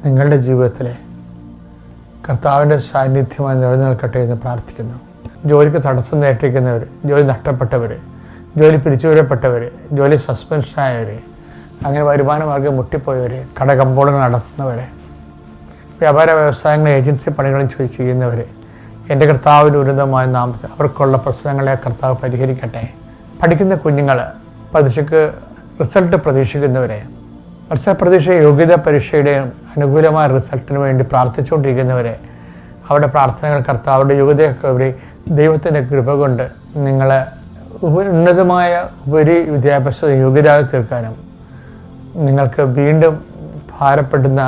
നിങ്ങളുടെ ജീവിതത്തിലെ കർത്താവിൻ്റെ സാന്നിധ്യമായി നിലനിൽക്കട്ടെ എന്ന് പ്രാർത്ഥിക്കുന്നു. ജോലിക്ക് തടസ്സം നേരിട്ടിരിക്കുന്നവർ, ജോലി നഷ്ടപ്പെട്ടവർ, ജോലി പിരിച്ചുവിടപ്പെട്ടവർ, ജോലി സസ്പെൻഷനായവർ, അങ്ങനെ വരുമാനമാർഗ്ഗം മുട്ടിപ്പോയവർ, കടകമ്പോളങ്ങൾ നടത്തുന്നവർ, വ്യാപാര വ്യവസായങ്ങൾ ഏജൻസി പണികളും ചെയ്യുന്നവർ, എൻ്റെ കർത്താവിൻ്റെ ഉന്നതമായ നാമത്തിൽ അവർക്കുള്ള പ്രശ്നങ്ങളെ കർത്താവ് പരിഹരിക്കട്ടെ. പഠിക്കുന്ന കുഞ്ഞുങ്ങൾ, പരീക്ഷയ്ക്ക് റിസൾട്ട് പ്രതീക്ഷിക്കുന്നവരെ, പ്രതീക്ഷ യോഗ്യതാ പരീക്ഷയുടെ അനുകൂലമായ റിസൾട്ടിന് വേണ്ടി പ്രാർത്ഥിച്ചുകൊണ്ടിരിക്കുന്നവരെ, അവരുടെ പ്രാർത്ഥനകൾ കർത്താവിൻ്റെ യോഗ്യതയൊക്കെ അവർ ദൈവത്തിൻ്റെ കൃപ കൊണ്ട് നിങ്ങളെ ഉന്നതമായ ഉപരി വിദ്യാഭ്യാസ യോഗ്യതയായി തീർക്കാനും നിങ്ങൾക്ക് വീണ്ടും ഭാരപ്പെടുന്ന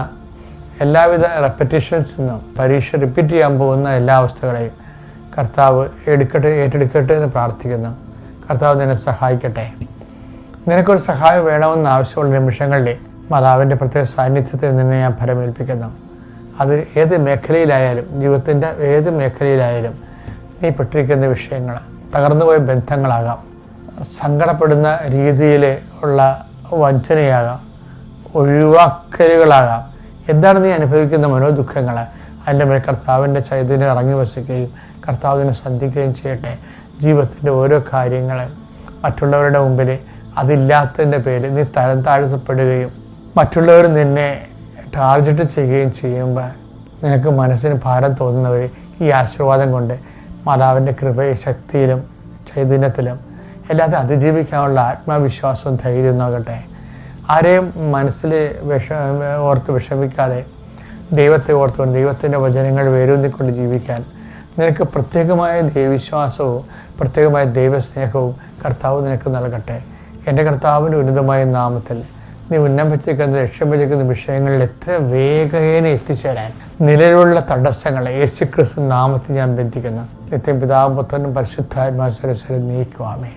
എല്ലാവിധ റെപ്പറ്റീഷൻസിൽ നിന്നും പരീക്ഷ റിപ്പീറ്റ് ചെയ്യാൻ പോകുന്ന എല്ലാ അവസ്ഥകളെയും കർത്താവ് ഏറ്റെടുക്കട്ടെ എന്ന് പ്രാർത്ഥിക്കുന്നു. കർത്താവ് നിന്നെ സഹായിക്കട്ടെ. നിനക്കൊരു സഹായം വേണമെന്ന് ആവശ്യമുള്ള നിമിഷങ്ങളിൽ മാതാവിൻ്റെ പ്രത്യേക സാന്നിധ്യത്തിൽ നിന്നെ ഞാൻ ഫലമേൽപ്പിക്കുന്നു. അത് ഏത് മേഖലയിലായാലും, ജീവിതത്തിൻ്റെ ഏത് മേഖലയിലായാലും നീ പെട്ടിരിക്കുന്ന വിഷയങ്ങൾ, തകർന്നുപോയ ബന്ധങ്ങളാകാം, സങ്കടപ്പെടുന്ന രീതിയിൽ ഉള്ള വഞ്ചനയാകാം, ഒഴിവാക്കലുകളാകാം, എന്താണ് നീ അനുഭവിക്കുന്ന മനോദുഃഖങ്ങൾ, അതിൻ്റെ മേൽ കർത്താവിൻ്റെ ചൈതന്യം ഇറങ്ങി വസിക്കുകയും കർത്താവിനെ സന്ധിക്കുകയും ചെയ്യട്ടെ. ജീവിതത്തിൻ്റെ ഓരോ കാര്യങ്ങളും മറ്റുള്ളവരുടെ മുമ്പിൽ അതില്ലാത്തതിൻ്റെ പേരിൽ നീ തരം താഴ്ത്തപ്പെടുകയും മറ്റുള്ളവർ നിന്നെ ടാർഗറ്റ് ചെയ്യുകയും ചെയ്യുമ്പോൾ നിനക്ക് മനസ്സിന് ഭാരം തോന്നുന്നവർ ഈ ആശീർവാദം കൊണ്ട് മാതാവിൻ്റെ കൃപയും ശക്തിയിലും ചൈതന്യത്തിലും എല്ലാത്തിനും അതിജീവിക്കാനുള്ള ആത്മവിശ്വാസവും ധൈര്യവും നോക്കട്ടെ. ആരെയും മനസ്സിൽ ഓർത്ത് വിഷമിക്കാതെ ദൈവത്തെ ഓർത്തുകൊണ്ട് ദൈവത്തിൻ്റെ വചനങ്ങൾ വേരൂന്നിക്കൊണ്ട് ജീവിക്കാൻ നിനക്ക് പ്രത്യേകമായ ദൈവവിശ്വാസവും പ്രത്യേകമായ ദൈവസ്നേഹവും കർത്താവ് നിനക്ക് നൽകട്ടെ. എൻ്റെ കർത്താവിൻ്റെ ഉന്നതമായ നാമത്തിൽ നീ ഉന്നമിച്ചിരിക്കുന്ന രക്ഷപ്പെട്ടിരിക്കുന്ന വിഷയങ്ങളിൽ എത്ര വേഗേന എത്തിച്ചേരാൻ നിലവിലുള്ള തടസ്സങ്ങളെ യേശുക്രിസ്തു നാമത്തിൽ ഞാൻ ബന്ധിക്കുന്നു. നിത്യം പിതാവും പുത്രനും പരിശുദ്ധാത്മാവിനും നീക്കുവാമേ.